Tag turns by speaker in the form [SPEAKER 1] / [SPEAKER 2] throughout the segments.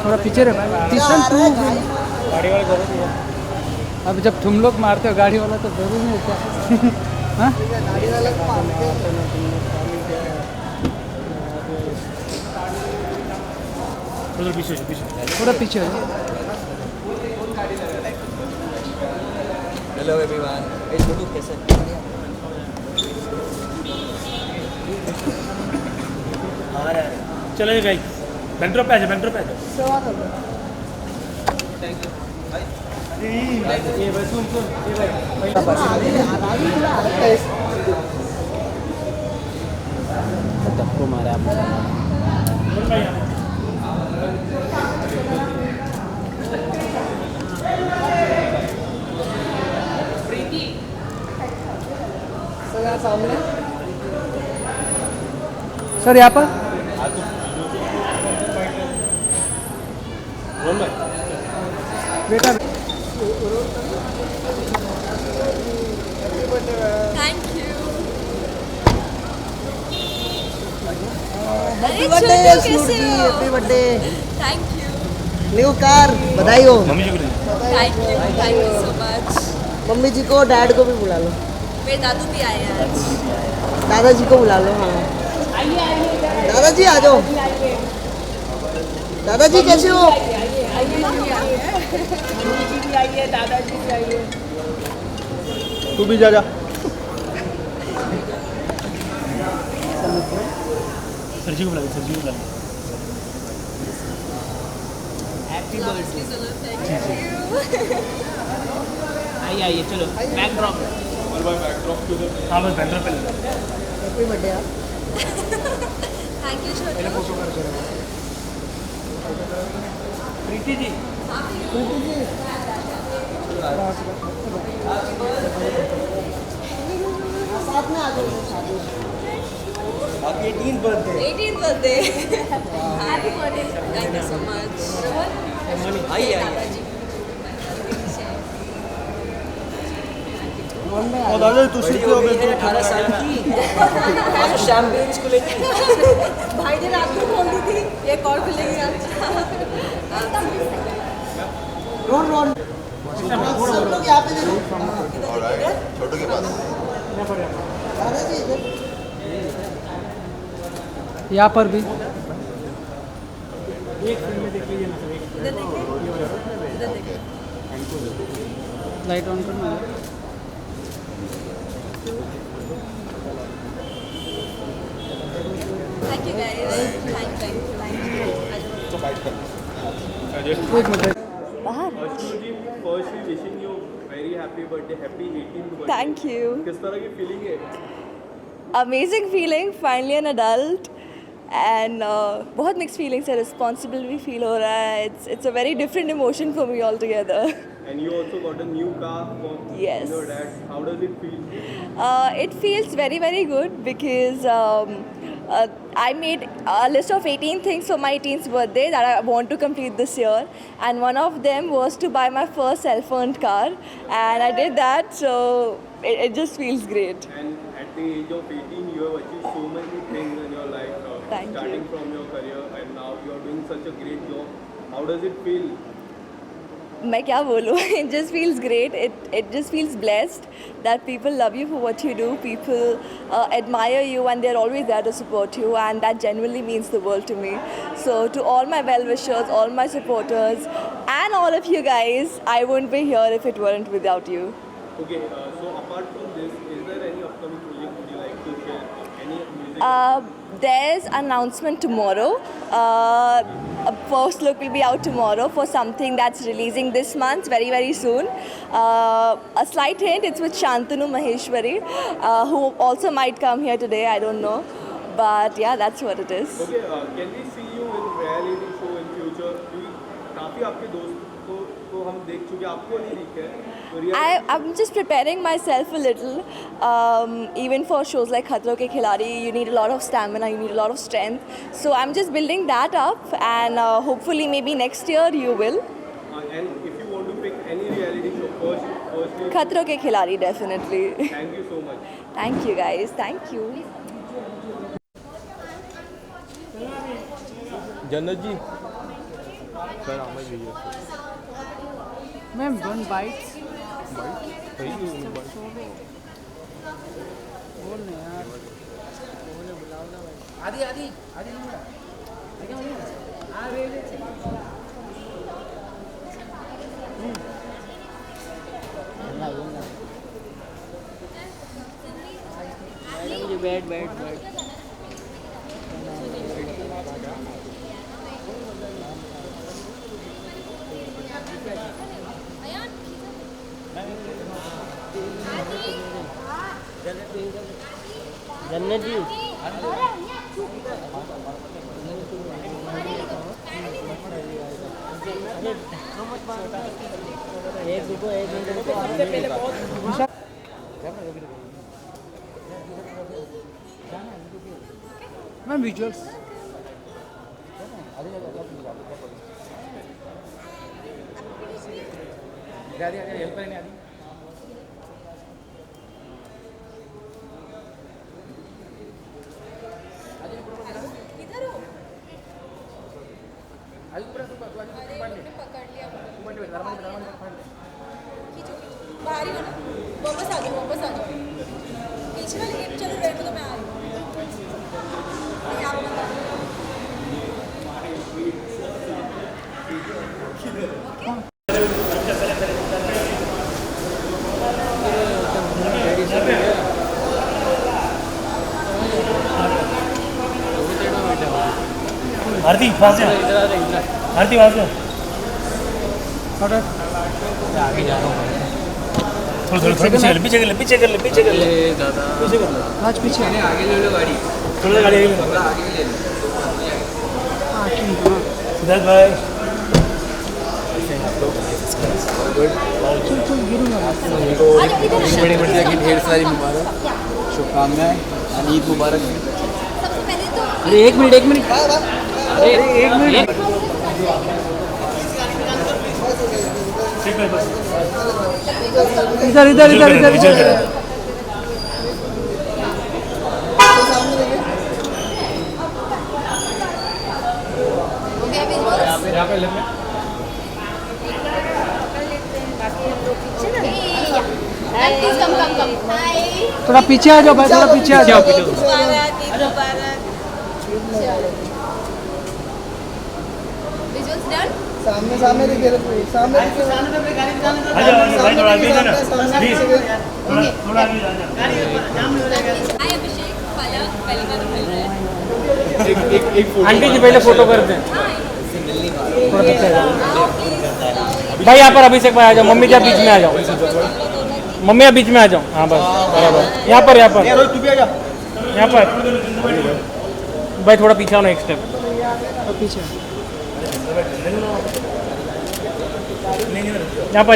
[SPEAKER 1] थोड़ा पीछे रहे भाई, तीसरा तू गाड़ी वाला जरूर है। अब जब तुम लोग मारते हो गाड़ी वाला तो जरूर नहीं होता। हाँ गाड़ी वाला को मारते हो थोड़ा पीछे थोड़ा पीछे हो।
[SPEAKER 2] हेलो एवरीवन, ए छोटू कैसे?
[SPEAKER 3] चलो ये भाई बैंड्रो पे आ जाओ, बैंड्रो पे आ जाओ।
[SPEAKER 2] थैंक यू भाई।
[SPEAKER 3] ये भाई सुन ये भाई
[SPEAKER 1] धक्को मारा आप।
[SPEAKER 2] सामने
[SPEAKER 1] सर यहाँ पर बेटा
[SPEAKER 4] thank you.
[SPEAKER 2] Happy birthday Shruti, happy birthday.
[SPEAKER 4] Thank you
[SPEAKER 2] new car, बधाई हो।
[SPEAKER 3] मम्मी जी को
[SPEAKER 4] thank you so much.
[SPEAKER 2] Mummy ji को, डैड को भी बुला लो।
[SPEAKER 4] मेरे दादू भी आए हैं आज।
[SPEAKER 2] दादाजी को बुला लो। हाँ दादाजी आ जाओ। दादाजी कैसे हो?
[SPEAKER 5] दादाजी भी आइए।
[SPEAKER 3] तू भी जा जा। सर जी को बुला, सर जी को बुला।
[SPEAKER 5] Happy birthday.
[SPEAKER 4] Thank you.
[SPEAKER 5] आइए आइए चलो बैक ड्रॉप।
[SPEAKER 3] हाँ बस बैंड्रो पे ले लो।
[SPEAKER 2] हैप्पी बर्थडे यार।
[SPEAKER 4] थैंक यू छोटू।
[SPEAKER 3] प्रीति जी
[SPEAKER 2] साथ में आ जाओ। Happy 18th birthday.
[SPEAKER 4] 18th birthday. Happy birthday. Thank you so much.
[SPEAKER 2] आइए
[SPEAKER 4] दादाजी।
[SPEAKER 3] और दादा तू सीख हो गए
[SPEAKER 2] 18 साल की। शैम्पेन्स को लेके
[SPEAKER 4] भाई ने रात को बोल दी थी एक और खुलेगी आज।
[SPEAKER 2] रोन रोन सब लोग यहाँ पे देखो।
[SPEAKER 6] छोटू के पास
[SPEAKER 2] दादाजी इधर।
[SPEAKER 1] यहाँ पर भी
[SPEAKER 3] एक फिल्म में देख लीजिए ना सर।
[SPEAKER 4] इधर देखिए, इधर देखिए।
[SPEAKER 1] लाइट ऑन करना।
[SPEAKER 4] Thank you guys. Thank you.
[SPEAKER 1] एक minute
[SPEAKER 3] firstly wishing you very happy birthday, happy 18th birthday.
[SPEAKER 4] Thank you.
[SPEAKER 3] किस तरह की फीलिंग है?
[SPEAKER 4] Amazing feeling, finally an adult. And बहुत mixed feelings है, responsible भी feel हो रहा है. It's a very different emotion for me altogether.
[SPEAKER 3] And you also got a new car from
[SPEAKER 4] Yes.
[SPEAKER 3] your dad. How does it feel?
[SPEAKER 4] It feels very, very good because I made a list of 18 things for my 18th birthday that I want to complete this year. And one of them was to buy my first self-earned car. And I did that, so it just feels great.
[SPEAKER 3] And at the age of 18, you have achieved so many things in your life.
[SPEAKER 4] Thank
[SPEAKER 3] starting
[SPEAKER 4] you.
[SPEAKER 3] from your career, and now you are doing such a great job. How does it feel?
[SPEAKER 4] मैं क्या बोलूँ? It just feels great. It just feels blessed that people love you for what you do. People admire you and they're always there to support you, and that genuinely means the world to me. So to all my well-wishers, all my supporters, and all of you guys, I wouldn't be here if it weren't without you.
[SPEAKER 3] Okay, so apart from this, is there any upcoming project would you like to share? Any music?
[SPEAKER 4] There's an announcement tomorrow. A first look will be out tomorrow for something that's releasing this month, very, very soon. A slight hint, it's with Shantanu Maheshwari, who also might come here today, I don't know. But yeah, that's what it is.
[SPEAKER 3] Okay, can we see you in reality show in future? काफी आपके दोस्त को हम देख चुके, आपको नहीं दिखे।
[SPEAKER 4] I'm just preparing myself a little. Even for shows like Khatron Ke Khiladi, you need a lot of stamina, you need a lot of strength. So I'm just building that up, and hopefully maybe next year you will.
[SPEAKER 3] And if you want to pick any reality show, firstly,
[SPEAKER 4] Khatron Ke Khiladi, definitely.
[SPEAKER 3] thank you so much.
[SPEAKER 4] Thank you guys, thank you.
[SPEAKER 3] जन्नत जी sir हमें भैया
[SPEAKER 1] ma'am 1 bite
[SPEAKER 3] सही
[SPEAKER 1] बोल नहीं यार
[SPEAKER 5] आदि आदि आदि बैठ बैठ बैठ जन्नत जी एक रुको एक मिनट रुको आपसे पहले बहुत
[SPEAKER 1] मैम विजुअल्स हेल्प करेंगे आदि
[SPEAKER 7] बाहरी हो ना वापस आ जाओ पीछे वाली गेट चलो बैठो तो मैं आ रही हूँ आप बता
[SPEAKER 5] आरती वहाँ से आरती वहाँ से
[SPEAKER 1] आगे जा रहा हूँ
[SPEAKER 5] थोड़ा पीछे कर ले
[SPEAKER 1] आज पीछे
[SPEAKER 2] आगे ले लो गाड़ी
[SPEAKER 5] थोड़ा गाड़ी आगे ले सिद्धार्थ भाई
[SPEAKER 2] बड़े बड़े की ढेर सारी मुबारक शुभकामनाएं ईद मुबारक
[SPEAKER 7] सबसे पहले तो
[SPEAKER 1] अरे एक मिनट अरे एक मिनट
[SPEAKER 5] ठीक है बस
[SPEAKER 1] इधर यहाँ पे लेंगे
[SPEAKER 7] प्लीज कम हाय
[SPEAKER 1] थोड़ा पीछे आ जाओ भाई थोड़ा पीछे आ जाओ
[SPEAKER 7] विजुअल्स डन
[SPEAKER 2] सामने दिखे सामने
[SPEAKER 5] आ जाओ भाई थोड़ा आगे जाना प्लीज थोड़ा आगे जाना
[SPEAKER 7] हाय अभिषेक पहला पहली बार मिल रहा है
[SPEAKER 1] आंटी जी पहले फोटो कर दें थोड़ा पीछे आ जाओ भाई यहाँ पर अभिषेक भाई आ जाओ मम्मी जी आप बीच में आ जाओ मम्मी आप बीच में आ जाओ हाँ बस बराबर यहाँ पर यहाँ पर भाई थोड़ा पीछे आओ ना एक स्टेप पीछे यहाँ पर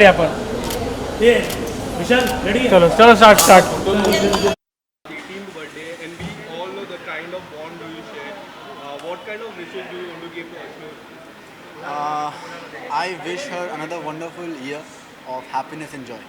[SPEAKER 5] ये विशाल रेडी
[SPEAKER 1] चलो start
[SPEAKER 3] 18th birthday and we all know the kind of bond do you share. What kind of wishes do you want to give to Ashnu?
[SPEAKER 8] I wish her another wonderful year of happiness and joy.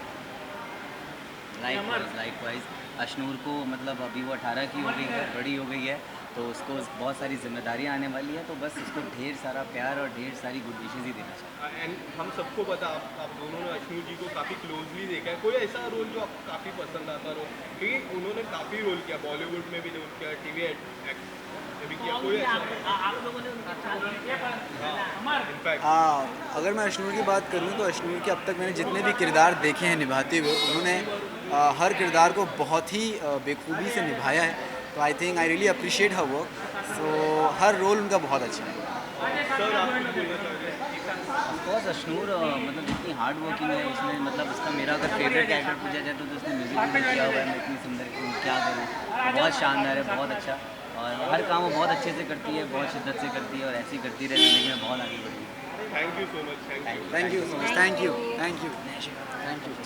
[SPEAKER 9] Likewise Ashnoor को मतलब अभी वो 18 की हो गई है, बड़ी हो गई है, तो उसको बहुत सारी जिम्मेदारियां आने वाली है, तो बस उसको ढेर सारा प्यार और ढेर सारी गुड विशेस ही देना चाहिए।
[SPEAKER 3] एंड हम सबको पता आप दोनों ने अशनू जी को काफ़ी क्लोजली देखा है, कोई ऐसा रोल जो आपको काफ़ी पसंद आता हो, क्योंकि उन्होंने काफ़ी रोल किया, बॉलीवुड में भी रोल किया, टीवी भी किया, कोई ऐसा
[SPEAKER 5] आप लोगों ने
[SPEAKER 8] अगर मैं अशनूर की बात करूं तो अशनूर के अब तक मैंने जितने भी किरदार देखे हैं निभाते हुए, उन्होंने हर किरदार को बहुत ही बेखूबी से निभाया है, तो I think I really appreciate her work, so हर रोल उनका बहुत अच्छा है।
[SPEAKER 9] ऑफकोर्स अशनूर मतलब इतनी हार्ड वर्किंग है, इसमें मतलब उसका मेरा अगर फेवरेट कैरेक्टर पूछा जाए तो उसने म्यूजिक वीडियो किया हुआ है, मैं इतनी सुंदर क्या करूँ, बहुत शानदार है, बहुत अच्छा, और हर काम वो बहुत अच्छे से करती है, बहुत शिद्दत से करती है, और ऐसे ही करती रहे, ज़िंदगी में बहुत आगे बढ़ेगी।
[SPEAKER 3] Thank you so much.
[SPEAKER 8] Thank you so much. Thank you.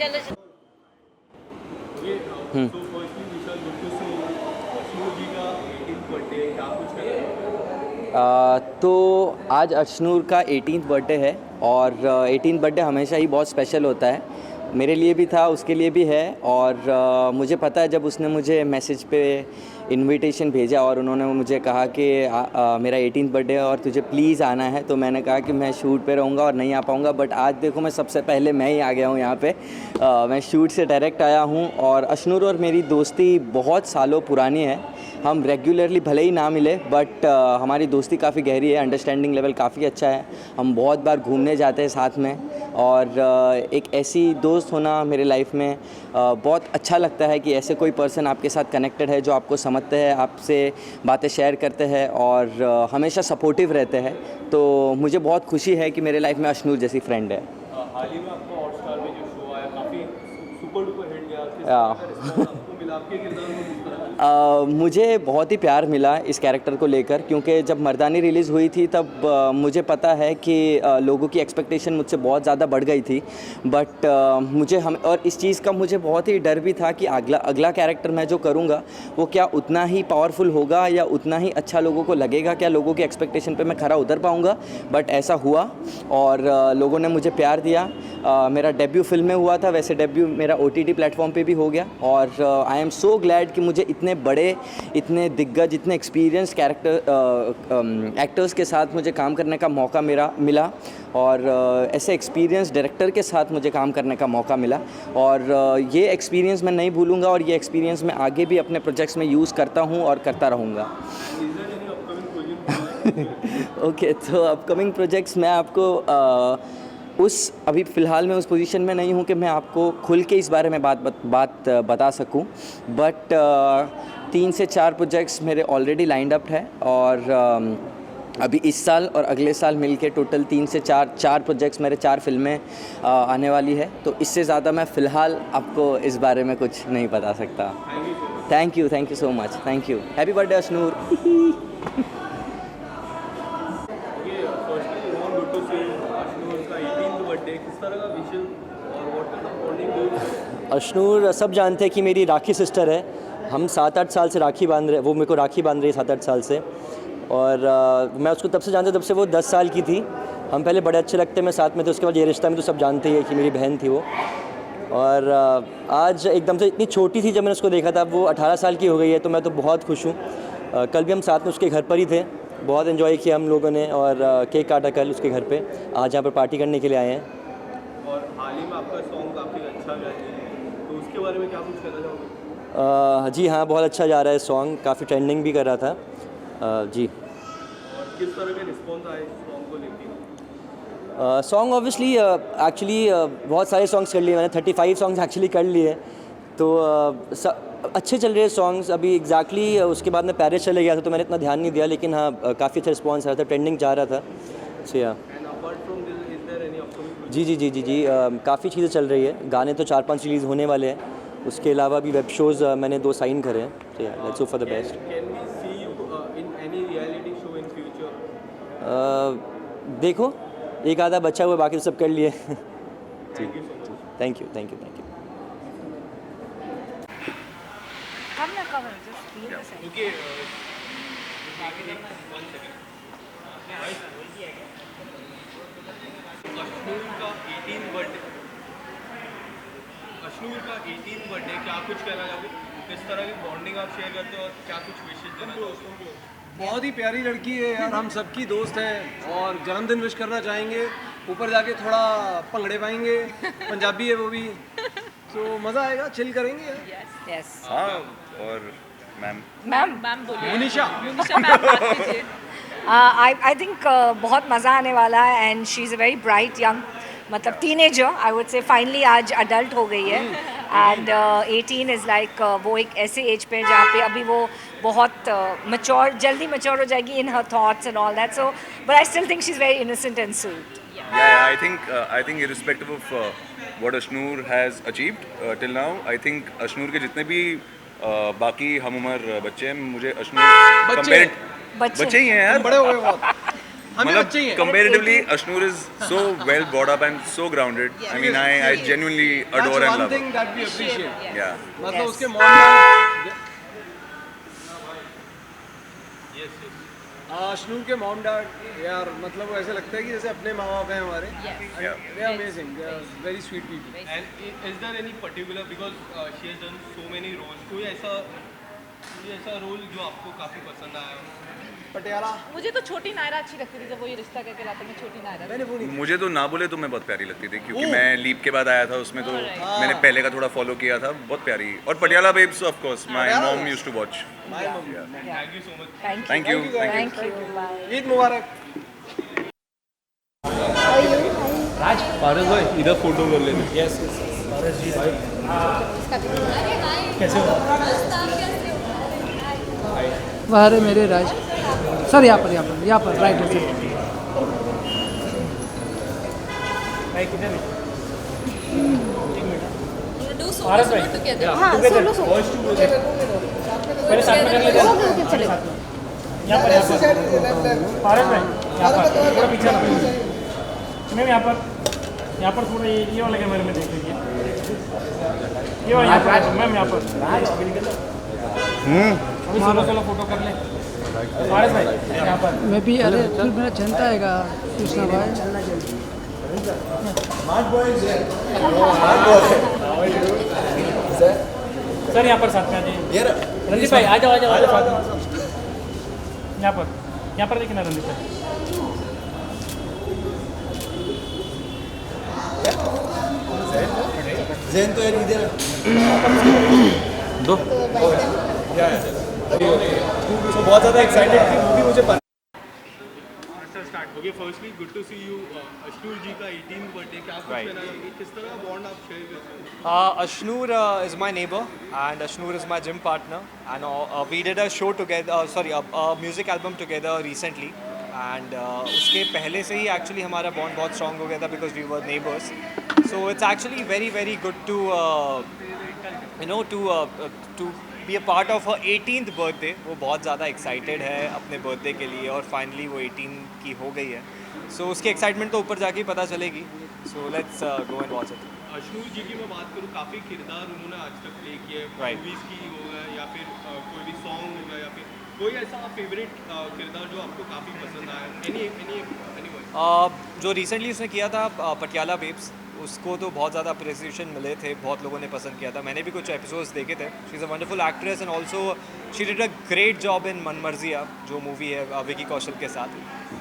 [SPEAKER 7] चलो
[SPEAKER 3] तो फर्स्टली विशाल गुड टू सी अशनू जी का 18th बर्थडे, क्या कुछ करेंगे?
[SPEAKER 9] तो आज अशनूर का 18th बर्थडे है, और 18th बर्थडे हमेशा ही बहुत स्पेशल होता है, मेरे लिए भी था, उसके लिए भी है, और मुझे पता है जब उसने मुझे मैसेज पे
[SPEAKER 10] इनविटेशन भेजा और उन्होंने मुझे कहा कि मेरा 18th बर्थडे है और तुझे प्लीज़ आना है। तो मैंने कहा कि मैं शूट पे रहूँगा और नहीं आ पाऊँगा, बट आज देखो मैं सबसे पहले मैं ही आ गया हूँ यहाँ पे। मैं शूट से डायरेक्ट आया हूँ और अशनूर और मेरी दोस्ती बहुत सालों पुरानी है। हम रेगुलरली भले ही ना मिले बट हमारी दोस्ती काफ़ी गहरी है, अंडरस्टैंडिंग लेवल काफ़ी अच्छा है। हम बहुत बार घूमने जाते हैं साथ में और एक ऐसी दोस्त होना मेरे लाइफ में बहुत अच्छा लगता है कि ऐसे कोई पर्सन आपके साथ कनेक्टेड है जो आपको समझते हैं, आपसे बातें शेयर करते हैं और हमेशा सपोर्टिव रहते हैं। तो मुझे बहुत खुशी है कि मेरे लाइफ में अशनूर जैसी फ्रेंड है।
[SPEAKER 3] हाल ही में आपका हॉटस्टार में जो शो आया काफ़ी सुपर डुपर हिट गया, किस तरह का रिस्पॉन्स आपको मिला, आपके किरदार को किस तरह?
[SPEAKER 10] मुझे बहुत ही प्यार मिला इस कैरेक्टर को लेकर, क्योंकि जब मर्दानी रिलीज़ हुई थी तब मुझे पता है कि लोगों की एक्सपेक्टेशन मुझसे बहुत ज़्यादा बढ़ गई थी। बट और इस चीज़ का मुझे बहुत ही डर भी था कि अगला कैरेक्टर मैं जो करूँगा वो क्या उतना ही पावरफुल होगा या उतना ही अच्छा लोगों को लगेगा, क्या लोगों की एक्सपेक्टेशन पे मैं खरा उतर पाऊँगा। बट ऐसा हुआ और लोगों ने मुझे प्यार दिया। मेरा डेब्यू फिल्म में हुआ था, वैसे डेब्यू मेरा OTT प्लेटफॉर्म पे भी हो गया और आई एम सो ग्लैड कि मुझे इतने बड़े, इतने दिग्गज, इतने एक्सपीरियंस एक्टर्स के साथ मुझे काम करने का मौका मिला और ऐसे एक्सपीरियंस डायरेक्टर के साथ मुझे काम करने का मौका मिला और ये एक्सपीरियंस मैं नहीं भूलूंगा और ये एक्सपीरियंस मैं आगे भी अपने प्रोजेक्ट्स में यूज़ करता हूँ और करता रहूँगा। ओके, तो अपकमिंग प्रोजेक्ट्स मैं आपको अभी फ़िलहाल मैं उस पोजीशन में नहीं हूँ कि मैं आपको खुल के इस बारे में बात बता सकूँ, बट 3 से 4 प्रोजेक्ट्स मेरे ऑलरेडी लाइंड अप है और अभी इस साल और अगले साल मिलके टोटल 3 से 4 प्रोजेक्ट्स मेरे 4 फिल्में आने वाली है। तो इससे ज़्यादा मैं फ़िलहाल आपको इस बारे में कुछ नहीं बता सकता। Thank you so much, thank you. Happy birthday Ashnoor.
[SPEAKER 5] Ashnoor सब जानते हैं कि मेरी राखी सिस्टर है। हम 7-8 साल से राखी बांध रहे, वो मेरे को राखी बांध रही है 7-8 साल से और मैं उसको तब से जानता, तब से वो 10 साल की थी। हम पहले बड़े अच्छे लगते, मैं साथ में थे। उसके बाद ये रिश्ता में तो सब जानते ही है कि मेरी बहन थी वो। और आज एकदम से इतनी छोटी थी, जब मैंने उसको देखा था वो 18 साल की हो गई है, तो मैं तो बहुत खुश हूँ। कल भी हम साथ में उसके घर पर ही थे, बहुत एंजॉय किया हम लोगों ने और केक काटा कल उसके घर पे। आज यहाँ पर पार्टी करने के लिए आए हैं।
[SPEAKER 3] और हाल ही में आपका सॉन्ग काफ़ी अच्छा गया है, तो उसके बारे में क्या कुछ कहना चाहोगे?
[SPEAKER 5] जी हाँ, बहुत अच्छा जा रहा है सॉन्ग, काफ़ी ट्रेंडिंग भी कर रहा था जी।
[SPEAKER 3] और किस तरह के रिस्पॉन्स आए सॉन्ग को लेकर?
[SPEAKER 5] सॉन्ग ऑब्वियसली एक्चुअली बहुत सारे सॉन्ग्स कर लिए मैंने, 35 सॉन्ग्स एक्चुअली कर लिए। तो अच्छे चल रहे सॉन्ग्स। अभी एग्जैक्टली उसके बाद मैं पेरिस चले गया था तो मैंने इतना ध्यान नहीं दिया, लेकिन हाँ काफ़ी अच्छा रिस्पॉन्स आ रहा था, ट्रेंडिंग जा रहा था। सो या जी काफ़ी चीज़ें चल रही है। गाने तो 4-5 रिलीज़ होने वाले हैं, उसके अलावा भी वेब शोज़ मैंने 2 साइन करे हैं। तो या let's hope for the best. देखो एक आधा बचा हुआ, बाकी तो सब कर लिए। Thank you.
[SPEAKER 3] अशनूर का 18th बर्थडे, क्या कुछ कहना चाहोगे? किस तरह की बॉन्डिंग आप शेयर करते हो और क्या कुछ विशेष देना दोस्तों को?
[SPEAKER 11] बहुत ही प्यारी लड़की है यार, हम सबकी दोस्त है और जन्मदिन विश करना चाहेंगे। ऊपर जाके थोड़ा भंगड़े पाएंगे, पंजाबी है वो भी, तो मज़ा आएगा, चिल करेंगे यार।
[SPEAKER 6] यस। हाँ, और
[SPEAKER 12] मैम बोलिए।
[SPEAKER 11] मुनीशा
[SPEAKER 12] मैम बात कीजिए।
[SPEAKER 13] आई थिंक बहुत मज़ा आने वाला है and she is a very bright young, मतलब teenager I would say. Finally आज अडल्ट हो गई है एंड 18 इज़ लाइक वो एक ऐसे एज पे जहाँ पे अभी वो बहुत जल्दी मच्योर हो जाएगी in her thoughts and all that. So but I still think she is very innocent and sweet.
[SPEAKER 6] I think irrespective of what Ashnoor has achieved till now, I think Ashnoor के जितने भी बाकी हम उम्र बच्चे हैं, मुझे Ashnoor बच्चे ही हैं यार,
[SPEAKER 11] बड़े हो गए बहुत।
[SPEAKER 6] मतलब comparatively Ashnoor is so well brought up and so grounded. I mean I genuinely adore and love her.
[SPEAKER 11] That's one thing that we appreciate.
[SPEAKER 6] Yeah.
[SPEAKER 11] मतलब उसके मॉम अशनूर के मॉम डैड यार, मतलब वो ऐसे लगता है कि जैसे अपने माँ बाप हैं हमारे। They are amazing. They are very sweet people.
[SPEAKER 3] And is there any particular, because she has done so many roles, कोई ऐसा कोई ऐसा रोल जो आपको काफ़ी पसंद आया हो?
[SPEAKER 11] पटियाला
[SPEAKER 12] मुझे तो छोटी नायरा अच्छी लगती थी जब वो ये रिश्ता करके लाते में छोटी नायरा
[SPEAKER 6] मुझे तो ना बोले तो मैं बहुत प्यारी लगती थी क्योंकि मैं लीप के बाद आया था उसमें, तो मैंने पहले का थोड़ा फॉलो किया था, बहुत प्यारी। और Patiala babes of course my mom used to watch.
[SPEAKER 3] Thank you so much.
[SPEAKER 6] Thank you.
[SPEAKER 11] Eid मुबारक।
[SPEAKER 1] राज
[SPEAKER 3] पारस भाई इधर फोटो कर लेते।
[SPEAKER 1] यस पारस जी भाई कैसे हो?
[SPEAKER 2] वह रहे मेरे राज सर, यहाँ पर राइट है सर।
[SPEAKER 1] भाई किधर है?
[SPEAKER 7] पारस भाई
[SPEAKER 4] हाँ सोलो सोलो
[SPEAKER 1] पहले साथ में कर लेते हैं। यहाँ पर पारस भाई यहाँ पर थोड़ा पीछे ना मैम, यहाँ पर थोड़ा ये वाला कैमरे में देख लीजिए, ये वाला यहाँ पर मैम, यहाँ पर अभी सोलो फोटो कर ले पारस भाई यहाँ पर।
[SPEAKER 2] मैं भी अरे फिर मेरा जनता आएगा कृष्णा भाई।
[SPEAKER 1] सर यहाँ पर साथ में आ जाइए। रणदीप भाई आ जाओ साथ में। यहाँ पर देखिए ना रणदीप भाई।
[SPEAKER 11] जैन तो यार इधर
[SPEAKER 1] दो
[SPEAKER 11] बहुत ज़्यादा एक्साइटेड थी मूवी मुझे पता।
[SPEAKER 3] Okay, firstly good to see you. Ashnoor ji का 18th बर्थडे, क्या कुछ कहना चाहेंगे? किस तरह का बॉन्ड आप शेयर करते हो?
[SPEAKER 14] Ashnoor is my neighbor and Ashnoor is my gym partner, and we did a show together, a music album together recently, and उसके पहले से ही actually हमारा bond बहुत strong हो गया था because we were neighbors. So it's actually very good to to be a part of her 18th birthday. वो बहुत ज़्यादा excited है अपने birthday के लिए और finally वो 18 की हो गई है. So उसकी excitement तो ऊपर जाके पता चलेगी. So let's go and watch it.
[SPEAKER 3] Ashnoor जी की मैं बात करूँ, काफ़ी किरदार उन्होंने आज तक प्ले किए, मूवीज़ की हो गया या फिर कोई भी सॉन्ग हो गया या फिर कोई ऐसा फेवरेट किरदार जो आपको काफ़ी पसंद आया?
[SPEAKER 14] जो रिसेंटली उसने किया था पटियाला बेब्स, उसको तो बहुत ज़्यादा अप्रिसिएशन मिले थे, बहुत लोगों ने पसंद किया था। मैंने भी कुछ एपिसोड्स देखे थे। She is a wonderful actress and also she did a great job in Manmarziyaan, जो मूवी है विकी कौशल के साथ।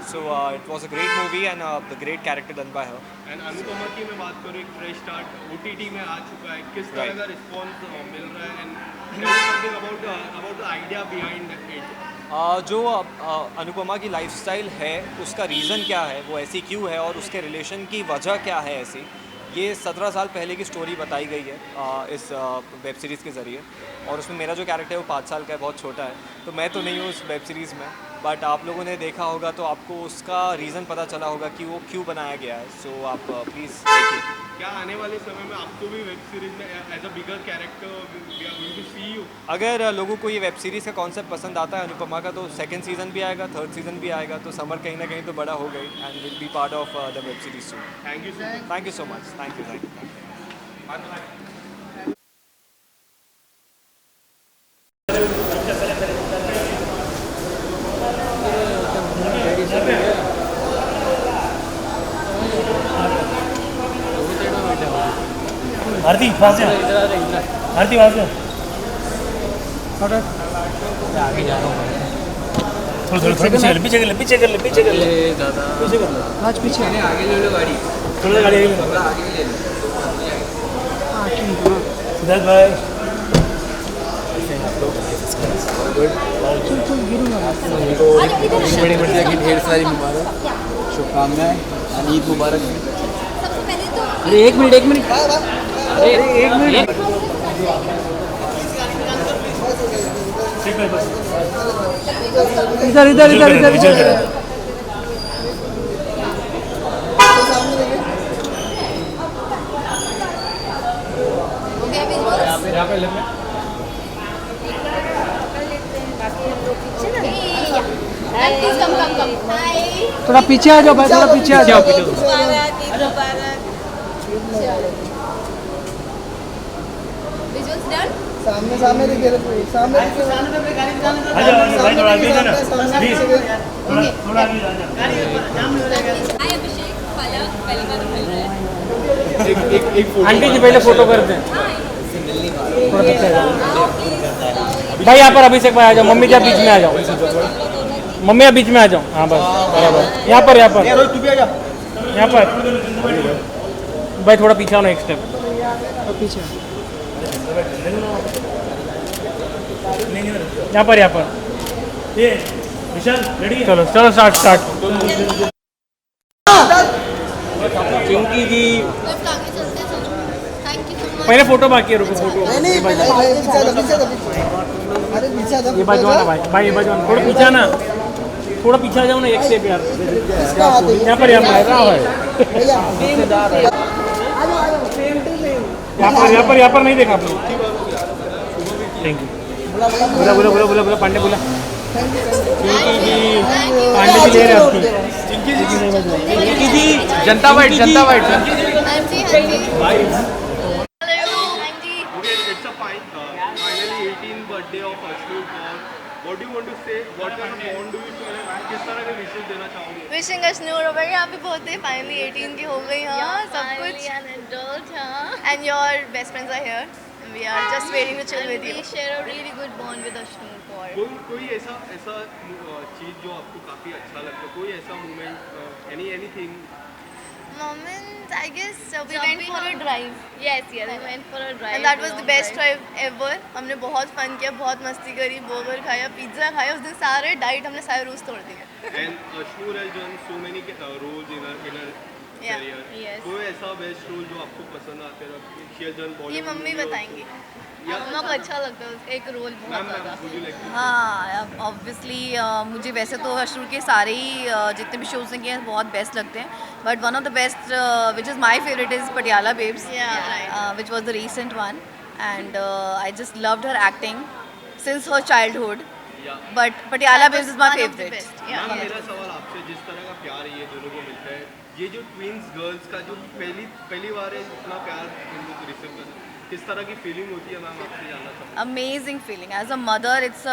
[SPEAKER 14] So it was a great movie and the great character done by her.
[SPEAKER 3] And Anupama की मैं बात करूँ, एक फ्रेश स्टार्ट OTT में आ चुका है, किस तरह का रिस्पॉन्स मिल रहा है and about the idea behind it?
[SPEAKER 14] जो अनुपमा की लाइफस्टाइल है उसका रीज़न क्या है, वो ऐसी क्यों है और उसके रिलेशन की वजह क्या है ऐसी, ये 17 साल पहले की स्टोरी बताई गई है इस वेब सीरीज़ के ज़रिए। और उसमें मेरा जो कैरेक्टर है वो 5 साल का है, बहुत छोटा है, तो मैं तो नहीं हूँ उस वेब सीरीज़ में, बट आप लोगों ने देखा होगा तो आपको उसका रीज़न पता चला होगा कि वो क्यों बनाया गया है। सो आप प्लीज़ देखिए।
[SPEAKER 3] क्या आने वाले समय में आपको भी वेब सीरीज में as a bigger character we are going to see you?
[SPEAKER 14] अगर लोगों को ये वेब सीरीज़ का कॉन्सेप्ट पसंद आता है अनुपमा का, तो 2nd सीज़न भी आएगा, 3rd सीज़न भी आएगा, तो समर कहीं ना कहीं तो बड़ा हो गई and will be part of the web series soon.
[SPEAKER 3] Thank you
[SPEAKER 14] so much. Thank you.
[SPEAKER 1] Aarti वहाँ से आरती वहाँ से आगे जा रहा हूँ। थोड़ा पीछे कर ले
[SPEAKER 2] राज पीछे
[SPEAKER 11] आगे ले लो गाड़ी,
[SPEAKER 1] थोड़ा गाड़ी
[SPEAKER 11] आगे ले लो।
[SPEAKER 1] सिद्धार्थ भाई
[SPEAKER 11] बड़े बड़े की ढेर सारी मुबारक, शुभकामनाएं, ईद मुबारक।
[SPEAKER 2] अरे एक मिनट इधर थोड़ा पीछे आ जाओ भाई, थोड़ा पीछे आ जाओ। सामने देखिए, सामने
[SPEAKER 1] आंटी जी पहले फोटो कर दें।
[SPEAKER 7] हाँ,
[SPEAKER 1] भाई यहाँ पर अभिषेक भाई आ जाओ, मम्मी जी बीच में आ जाओ, मम्मी आप बीच में आ जाओ, हाँ बस बराबर, यहाँ पर यहाँ पर भाई थोड़ा पीछे आओ ना, एक स्टेप
[SPEAKER 2] पीछे
[SPEAKER 1] यहाँ पर ये विशाल रेडी, चलो चलो स्टार्ट। चिंकी जी पहले फोटो बाकी है, रुको फोटो
[SPEAKER 2] नहीं भाई अरे पीछे
[SPEAKER 1] ये बाजू आना भाई ये बाजू आना, थोड़ा पीछे आना, थोड़ा पीछे आ जाओ ना, एक स्टेप यार, यहाँ पर यहाँ पर नहीं देखा आपने, थैंक यू। बोला पांडे बोला, चिंकी जी पांडे जी ले रहे आपकी, चिंकी जी जनता white
[SPEAKER 3] finally 18th birthday of Ashnoor Kaur. What do you want to say? What kind of bond do you feel? किस तरह के विशेष देना चाहोगे?
[SPEAKER 4] Wishing Ashnoor a very happy birthday. Finally 18 की हो गई, हाँ सब कुछ. An adult, हाँ. And your best friends are here. We are just waiting to chill with you. We share a really good bond with Ashnoor Kaur.
[SPEAKER 3] कोई ऐसा चीज जो आपको काफी अच्छा लगता है, कोई ऐसा moment, anything?
[SPEAKER 4] Moment, I guess we went for a drive.
[SPEAKER 12] Yes, we went for a drive.
[SPEAKER 4] And that was the best drive ever. हमने बहुत fun किया, बहुत मस्ती करी, बर्गर खाया, पिज्जा खाया, उस दिन सारे डाइट हमने सारे रूल्स तोड़ दिए.
[SPEAKER 3] And Ashnoor has done so many roles in her career.
[SPEAKER 4] Yes.
[SPEAKER 3] कोई ऐसा बेस्ट रोल जो आपको पसंद आते हैं? She has done Bollywood.
[SPEAKER 4] ये मम्मी बताएंगी.
[SPEAKER 12] मम्मा को अच्छा लगता है, एक रोल बहुत ज़्यादा.
[SPEAKER 15] हाँ ऑब्वियसली मुझे वैसे तो अशनूर के सारे ही जितने भी शोज़ किए हैं बहुत बेस्ट लगते हैं, but one of the best which is my favourite is Patiala Babes, which was the recent one, and I just loved her acting since her childhood, but Patiala Babes is my favourite.
[SPEAKER 3] मेरा सवाल आपसे, जिस तरह का प्यार ये दोनों को मिलता है, ये जो ट्विंस गर्ल्स का जो पहली बार है इतना प्यार रिसीव करना, किस तरह की फीलिंग होती है मैम, आपसे जानना चाहूँ.
[SPEAKER 15] Amazing feeling as a mother. It's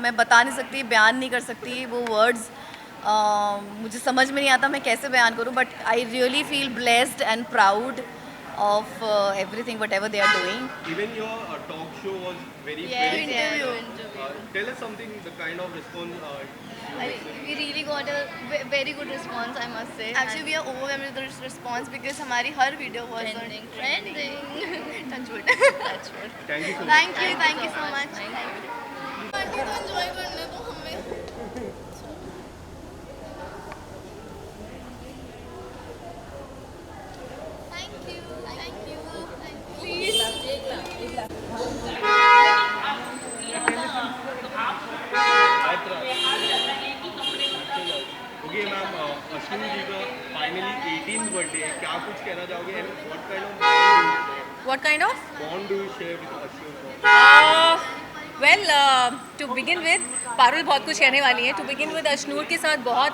[SPEAKER 15] मैं बता नहीं सकती, बयान नहीं कर सकती वो वर्ड्स, मुझे समझ में नहीं आता मैं कैसे बयान करूँ, but I really feel blessed and proud of everything whatever they are doing.
[SPEAKER 3] Even your talk show was very
[SPEAKER 4] interview.
[SPEAKER 3] Tell us something, the kind of response.
[SPEAKER 4] We really got a very good response, I must say. Actually, we are overwhelmed with the response because हमारी हर video was trending. Touch wood.
[SPEAKER 3] Thank you so much.
[SPEAKER 4] Thank you so much. Party तो enjoy करने दो हमें.
[SPEAKER 3] Okay ma'am, Ashwini ji का finally 18th birthday है, क्या कुछ कहना चाहोगे? And what kind of bond do you share with Ashnoor?
[SPEAKER 16] Well to begin with, Parul बहुत कुछ कहने वाली है. टू बिगिन विद अश्नूर के साथ बहुत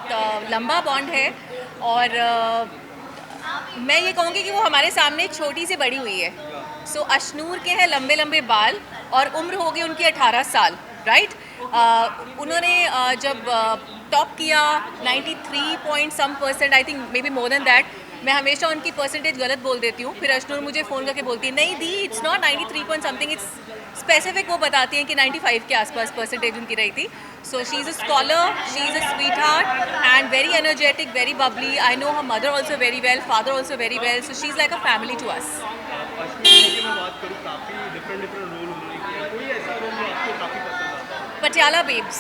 [SPEAKER 16] लंबा बॉन्ड है, और मैं ये कहूँगी कि वो हमारे सामने छोटी से बड़ी हुई है. सो अश्नूर के हैं लंबे लंबे बाल और उम्र होगी उनकी 18 साल, राइट. उन्होंने जब टॉप किया 93% I think, may be more than that. मैं हमेशा उनकी परसेंटेज गलत बोल देती हूँ, फिर अश्नूर मुझे फ़ोन करके बोलती है नहीं दी, it's not 93 point something, it's specific. वो बताती हैं कि 95 के आसपास परसेंटेज उनकी रही थी. So she is a scholar, she is a sweetheart and very energetic, very bubbly. I know her mother also very well, father also very well, so she is like a family to us. Patiala Babes.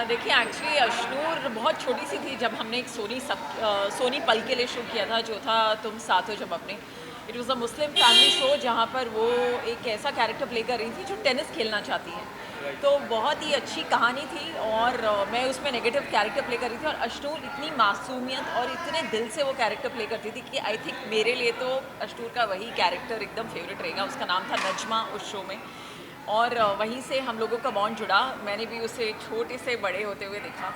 [SPEAKER 12] देखिए actually Ashnoor बहुत छोटी सी थी जब हमने एक सोनी पल के लिए शो किया था, जो था तुम साथ हो जब अपने. It was a Muslim family show जहाँ पर वो एक ऐसा कैरेक्टर प्ले कर रही थी जो टेनिस खेलना चाहती है. तो बहुत ही अच्छी कहानी थी और मैं उसमें नेगेटिव कैरेक्टर प्ले कर रही थी, और अश्नूर इतनी मासूमियत और इतने दिल से वो कैरेक्टर प्ले करती थी कि आई थिंक मेरे लिए तो अश्नूर का वही कैरेक्टर एकदम फेवरेट रहेगा. उसका नाम था नजमा उस शो में, और वहीं से हम लोगों का बॉन्ड जुड़ा. मैंने भी उसे छोटे से बड़े होते हुए देखा,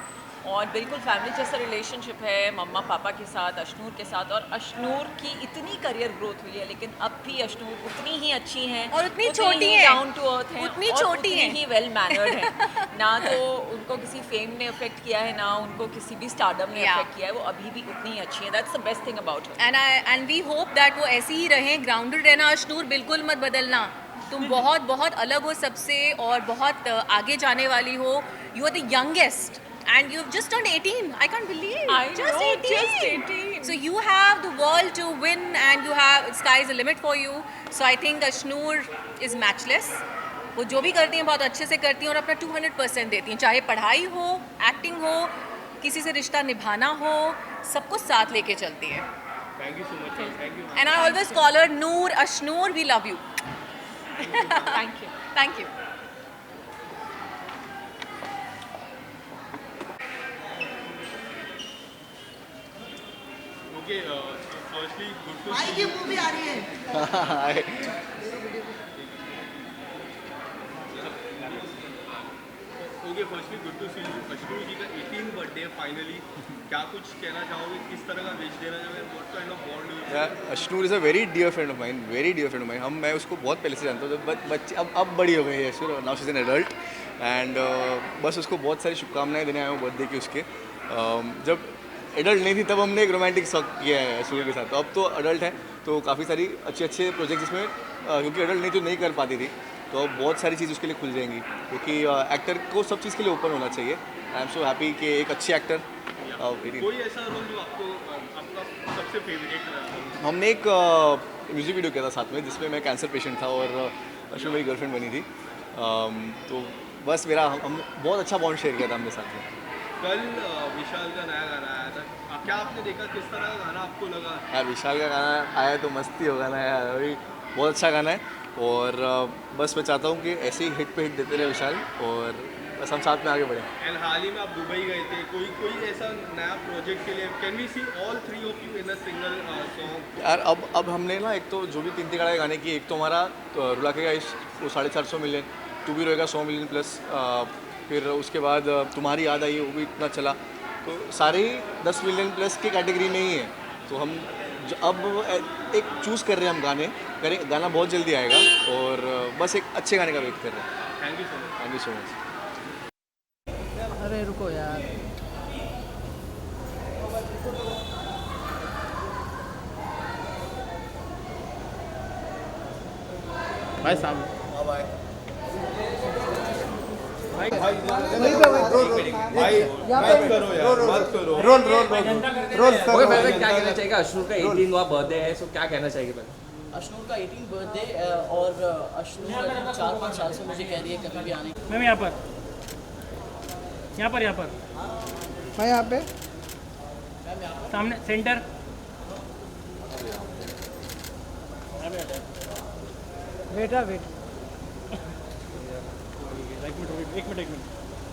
[SPEAKER 12] और बिल्कुल फैमिली जैसा रिलेशनशिप है मम्मा पापा के साथ, अश्नूर के साथ. और अश्नूर की इतनी करियर ग्रोथ हुई है, लेकिन अब भी अश्नूर उतनी ही अच्छी हैं
[SPEAKER 16] और उतनी छोटी हैं,
[SPEAKER 12] डाउन टू अर्थ हैं,
[SPEAKER 16] उतनी
[SPEAKER 12] और
[SPEAKER 16] छोटी
[SPEAKER 12] उतनी
[SPEAKER 16] हैं,
[SPEAKER 12] ही वेल मैनर्ड हैं. ना तो उनको किसी फेम ने अफेक्ट किया है, ना उनको किसी भी स्टारडम ने अफेक्ट किया है. वो अभी भी उतनी अच्छी है. That's the best thing about her.
[SPEAKER 16] And we hope that वो ऐसी ही रहें, ग्राउंडेड रहना. अश्नूर बिल्कुल मत बदलना. तुम बहुत बहुत अलग हो सबसे और बहुत आगे जाने वाली हो. You are the youngest and you've just turned 18. I can't believe.
[SPEAKER 12] I know, just 18.
[SPEAKER 16] So you have the world to win and you have sky is the limit for you. So I think Ashnoor is matchless. वो जो भी करती हैं बहुत अच्छे से करती हैं और अपना 200% देती हैं, चाहे पढ़ाई हो, एक्टिंग हो, किसी से रिश्ता निभाना हो, सबको साथ लेके चलती है.
[SPEAKER 3] Thank you so much, thank you.
[SPEAKER 16] And I always call her Noor, Ashnoor, we love you.
[SPEAKER 12] Thank you.
[SPEAKER 16] Thank you.
[SPEAKER 3] Okay, firstly good to
[SPEAKER 2] भाई की मूवी आ रही है.
[SPEAKER 3] Okay, firstly good to see you. Ashnoor ji का 18th birthday finally. क्या कुछ कहना चाहोगे, किस तरह का विश देना चाहोगे, what kind of bond you
[SPEAKER 6] Yeah, Ashnoor is a very dear friend of mine, very dear friend of mine. मैं उसको बहुत पहले से जानता हूँ, जब बच्चे अब बड़ी हो गई है Ashnoor, now she is an adult. And बस उसको बहुत सारी शुभकामनाएं देने आया हूँ बर्थडे की उसके. जब एडल्ट नहीं थी तब हमने एक रोमांटिक सॉन्ग किया है अश्नूर के साथ, तो अब तो अडल्ट है तो काफ़ी सारी अच्छे प्रोजेक्ट जिसमें क्योंकि एडल्ट नहीं तो नहीं कर पाती थी, तो अब बहुत सारी चीज़ उसके लिए खुल जाएंगी, क्योंकि एक्टर को सब चीज़ के लिए ओपन होना चाहिए. आई एम सो हैप्पी कि एक अच्छी एक्टर.
[SPEAKER 3] कोई ऐसा रोल जो आपको आपका सबसे फेवरेट रहा?
[SPEAKER 6] हमने एक म्यूज़िक वीडियो किया था साथ में जिसमें मैं कैंसर पेशेंट था और अश्नूर मेरी गर्लफ्रेंड बनी थी. तो बस हम बहुत अच्छा बॉन्ड शेयर किया था हमने साथ में.
[SPEAKER 3] कल विशाल का नया गाना आया था, क्या आपने देखा, किस तरह का गाना आपको लगा?
[SPEAKER 6] यार विशाल का गाना आया तो मस्ती हो गाना यार, अभी बहुत अच्छा गाना है. और बस मैं चाहता हूँ कि ऐसे ही हिट पे हिट देते रहे विशाल, और बस हम साथ में आगे बढ़ें.
[SPEAKER 3] एंड हाल ही में आप दुबई गए थे, कोई ऐसा नया प्रोजेक्ट के लिए can we see all three of you in a single song?
[SPEAKER 6] यार अब हमने ना एक तो जो भी 3 गाने गाने की, एक तो हमारा रुला के गाइस वो 450 मिलियन, तू भी रोएगा 100 मिलियन प्लस, फिर उसके बाद तुम्हारी याद आई वो भी इतना चला, तो सारे 10 मिलियन प्लस की कैटेगरी में ही है. तो हम अब एक चूज़ कर रहे हैं, हम गाना बहुत जल्दी आएगा और बस एक अच्छे गाने का वेट कर रहे हैं.
[SPEAKER 3] Thank you so much.
[SPEAKER 6] Thank you so much.
[SPEAKER 2] अरे रुको यार.
[SPEAKER 1] भाई साहब
[SPEAKER 17] क्या कहना चाहिए? अश्नूर का 18वां बर्थडे है, सो क्या कहना चाहिए पहले?
[SPEAKER 18] अश्नूर का 18 बर्थडे और अश्नूर 4-5 साल से मुझे कह रही है कभी भी आने.
[SPEAKER 1] मैम यहाँ पर
[SPEAKER 2] मैं यहाँ पे
[SPEAKER 1] सामने सेंटर.
[SPEAKER 2] बेटा वेट.
[SPEAKER 1] एक मिनट.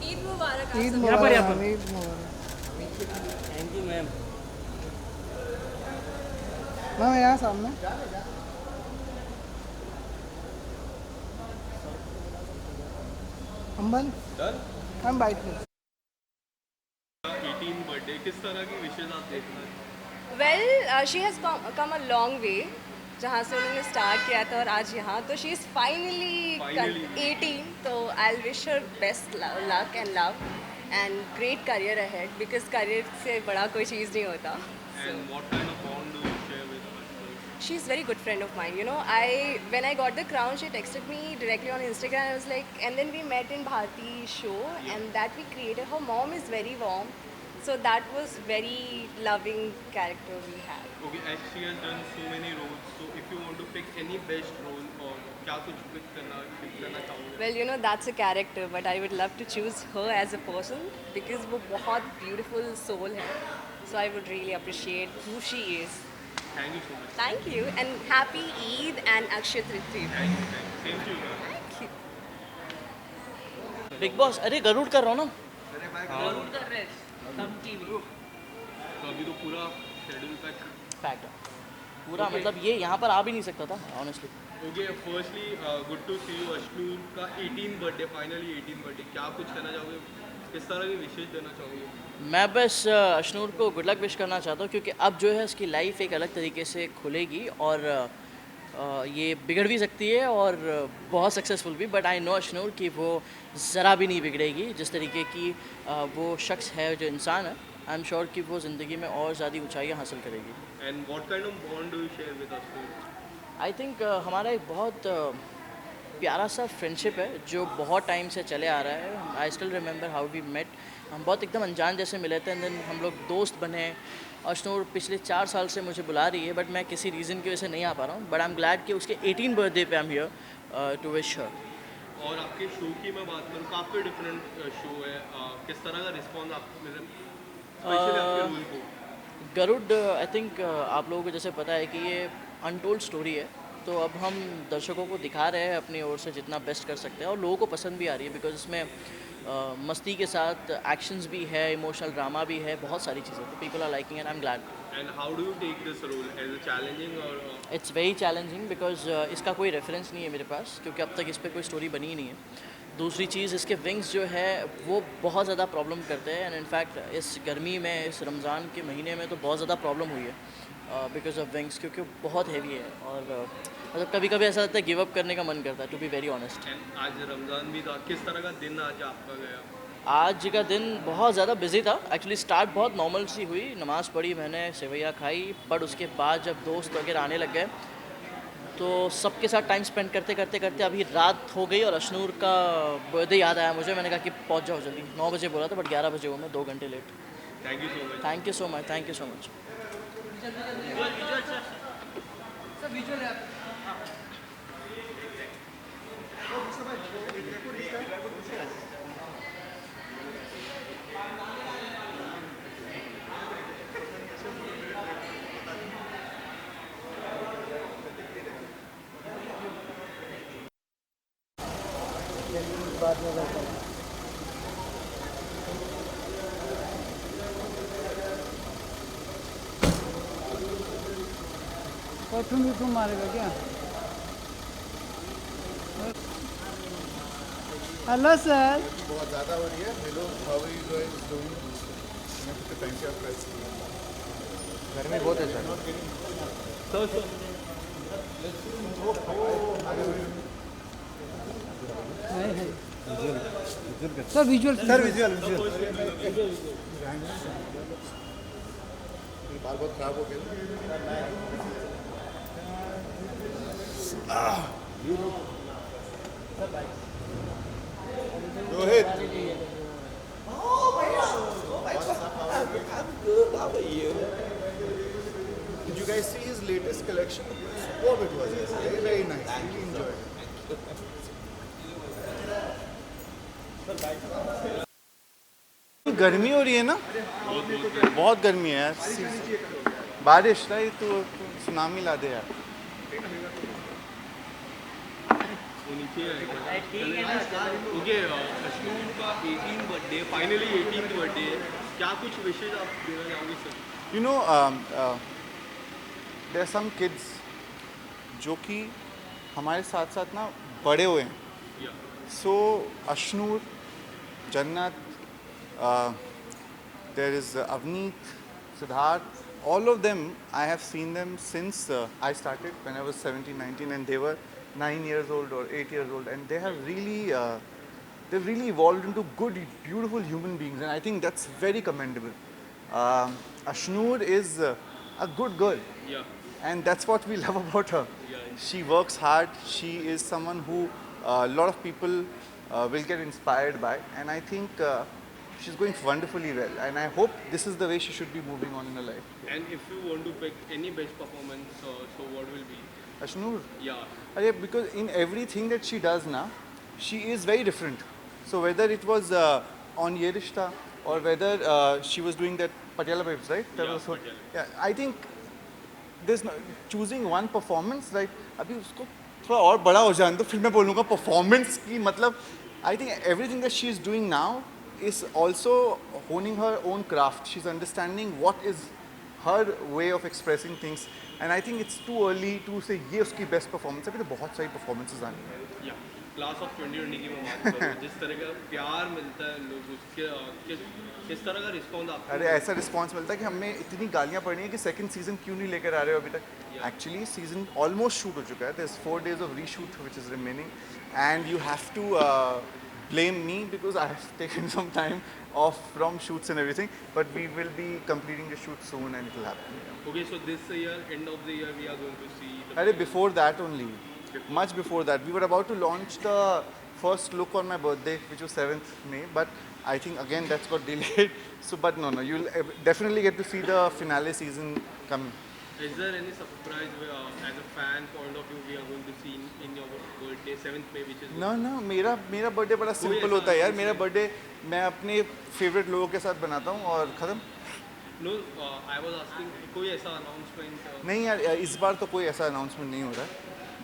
[SPEAKER 7] ईद मुबारक.
[SPEAKER 2] ईद
[SPEAKER 1] यहाँ पर
[SPEAKER 2] मुबारक. ईद मुबारक.
[SPEAKER 17] Thank you ma'am.
[SPEAKER 2] मैं यहाँ सामने. अंबन हम बाइट में.
[SPEAKER 3] 18 बर्थडे किस तरह की विशेष आप देखना है?
[SPEAKER 4] Well, she has come a long way. जहाँ से उन्होंने स्टार्ट किया था और आज यहाँ, तो शी इज़ फाइनली 18. तो I wish her best luck and love and great career ahead, because career से बड़ा कोई चीज़ नहीं होता.
[SPEAKER 3] And what kind of bond do you share with her?
[SPEAKER 4] She's very good friend of mine. You know, when I got the crown, she texted me directly on Instagram. I was like, and then we met in Bharti's show, and that we created. Her mom is very warm, so that was very loving character we had.
[SPEAKER 3] Okay, as she has done so many roles, so if you want to pick any best role or क्या कुछ pick करना चाहोगे?
[SPEAKER 4] Well, you know, that's a character, but I would love to choose her as a person because वो बहुत beautiful soul है. So I would really appreciate who she is.
[SPEAKER 3] Thank you so much.
[SPEAKER 4] Thank you, and happy Eid and Akshaya Tritiya.
[SPEAKER 3] Thank you. Same to you.
[SPEAKER 4] Thank you.
[SPEAKER 18] Big boss, अरे गरुड़ कर रहा हूँ ना.
[SPEAKER 12] जरूर कर रहे तब टीवी.
[SPEAKER 3] तो अभी तो पूरा शेड्यूल
[SPEAKER 18] फैक्ट पूरा मतलब ये यहाँ पर आ भी नहीं सकता था honestly.
[SPEAKER 3] Okay, firstly good to see you. Ashnoor का 18 बर्थडे, फाइनली 18 बर्थडे, क्या कुछ कहना चाहोगे, किस तरह की विशेष देना चाहोगे?
[SPEAKER 18] मैं बस अश्नूर को गुड लक विश करना चाहता हूँ क्योंकि अब जो है उसकी लाइफ एक अलग तरीके से खुलेगी और ये बिगड़ भी सकती है और बहुत सक्सेसफुल भी, बट आई नो अश्नूर कि वो ज़रा भी नहीं बिगड़ेगी. जिस तरीके की वो शख्स है, जो इंसान है, आई एम श्योर कि वो ज़िंदगी में और ज़्यादा ऊंचाइयाँ हासिल करेगी.
[SPEAKER 3] And what kind of bond do you share with Ashnoor?
[SPEAKER 18] I think हमारा एक बहुत प्यारा सा फ्रेंडशिप है जो बहुत टाइम से चले आ रहा है. I still remember how we met. हम बहुत एकदम अनजान जैसे मिले थे एंड देन हम लोग दोस्त बने. अशनूर पिछले 4 साल से मुझे बुला रही है बट मैं किसी रीज़न की वजह से नहीं आ पा रहा हूँ. बट आई एम ग्लैड कि उसके 18 बर्थडे पे I am here to wish her.
[SPEAKER 3] और आपके शो की मैं बात करूँ, काफ़ी डिफरेंट शो है. किस तरह का रिस्पॉन्स आपको मिले, स्पेशली आपके रोल को?
[SPEAKER 18] गरुड़ आई थिंक आप लोगों को जैसे पता है कि ये अनटोल्ड स्टोरी है, तो अब हम दर्शकों को दिखा रहे हैं अपनी ओर से जितना बेस्ट कर सकते हैं और लोगों को पसंद भी आ रही है बिकॉज इसमें मस्ती के साथ एक्शंस भी है, इमोशनल ड्रामा भी है, बहुत सारी चीज़ें. तो people are liking and I am glad.
[SPEAKER 3] And how do you take this role, as a challenging और?
[SPEAKER 18] इट्स वेरी चैलेंजिंग बिकॉज इसका कोई रेफरेंस नहीं है मेरे पास क्योंकि अब तक इस पर कोई स्टोरी बनी ही नहीं है. दूसरी चीज़ इसके विंग्स जो है वो बहुत ज़्यादा प्रॉब्लम करते हैं एंड इनफैक्ट इस गर्मी में, इस रमज़ान के महीने में तो बहुत ज़्यादा प्रॉब्लम हुई है बिकॉज ऑफ विंग्स क्योंकि बहुत हैवी है और मतलब कभी कभी ऐसा लगता है गिव अप करने का मन करता है टू बी वेरी ऑनेस्ट.
[SPEAKER 3] आज रमज़ान भी था, किस तरह का दिन आज आपका गया?
[SPEAKER 18] आज का दिन बहुत ज़्यादा बिजी था. एक्चुअली स्टार्ट बहुत नॉर्मल सी हुई, नमाज़ पढ़ी मैंने, सेवैया खाई, बट उसके बाद जब दोस्त वगैरह आने लग गए तो सबके साथ टाइम स्पेंड करते करते करते अभी रात हो गई और अशनूर का बर्थडे याद आया मुझे. मैंने कहा कि पहुंच जाओ जल्दी. 9 बजे बोला था बट 11 बजे हूँ मैं, 2 घंटे late.
[SPEAKER 3] Thank you so much.
[SPEAKER 18] Thank you so much. Thank you so much.
[SPEAKER 2] बाद में बैठा तुम मारेगा क्या? Hello sir.
[SPEAKER 19] बहुत ज़्यादा हो रही है. Hello, how are you doing? Thank you press.
[SPEAKER 14] गर्मी बहुत है sir.
[SPEAKER 2] Sir visual
[SPEAKER 19] sir visual बाल बहुत खराब हो गया. Rohit. Did you guys see his latest collection? Superb it was. Very, very nice. Really enjoyed it. गर्मी हो रही है ना, बहुत गर्मी है यार. बारिश नहीं तो सुनामी ला दे यार.
[SPEAKER 3] ओके, अशनूर का 18th birthday, finally 18th birthday है. क्या कुछ विशेष आप देना चाहोगे sir?
[SPEAKER 19] You know, there are some kids जो कि हमारे साथ साथ ना बड़े हुए हैं. So अशनूर, जन्नत, there is Avneet, Siddharth, all of them I have seen them since I started when I was 17, 19 and they were 9 years old or 8 years old, and they have really they've really evolved into good, beautiful human beings, and I think that's very commendable. Ashnoor is a good girl, and that's what we love about her. She works hard. She is someone who a lot of people will get inspired by, and I think she's going wonderfully well, and I hope this is the way she should be moving on in her life.
[SPEAKER 3] And if you want to pick any best performance, so what will be?
[SPEAKER 19] Ashnoor?
[SPEAKER 3] Yeah.
[SPEAKER 19] Because in everything that she does now, she is very different. So whether it was on Ye Rishta or whether she was doing that Patiala Babes, right? That was what, I think there's no, choosing one performance, like अभी उसको थोड़ा और बड़ा हो जाए तो फिर मैं बोलूँगा performance की मतलब I think everything that she is doing now is also honing her own craft. She's understanding what is her way of expressing things, and I think it's too early to say ये उसकी best performance है. अभी तो बहुत सारी performances आनी है.
[SPEAKER 3] Yeah. Class of 2020 की मैं बात करूँ, जिस तरह का प्यार मिलता है लोग उसके किस तरह का रिस्पॉन्स आपको?
[SPEAKER 19] अरे ऐसा रिस्पॉन्स मिलता है कि हमें इतनी गालियाँ पड़ी हैं कि सेकंड सीजन क्यों नहीं लेकर आ रहे हो अभी तक. एक्चुअली सीजन ऑलमोस्ट शूट हो चुका है. There is 4 days of reshoot which is remaining, and you have to blame me because I have taken some time off from shoots and everything, but we will be completing the shoot soon and it will happen.
[SPEAKER 3] Okay, so this year, end of the year, we are going to see.
[SPEAKER 19] अरे before that only. much before that. We were about to launch the first look on my birthday, which was 7th May, but I think again that's got delayed. So, but no, you'll definitely get to see the finale season coming.
[SPEAKER 3] Is there any surprise as a fan point of view we are going to see in your birthday 7th May, which is?
[SPEAKER 19] No, मेरा birthday बड़ा simple होता है यार. मेरा birthday मैं अपने favorite लोगों के साथ बनाता हूँ और खत्म.
[SPEAKER 3] No, I was asking कोई ऐसा announcement?
[SPEAKER 19] नहीं यार, इस बार तो कोई ऐसा announcement नहीं हो रहा है.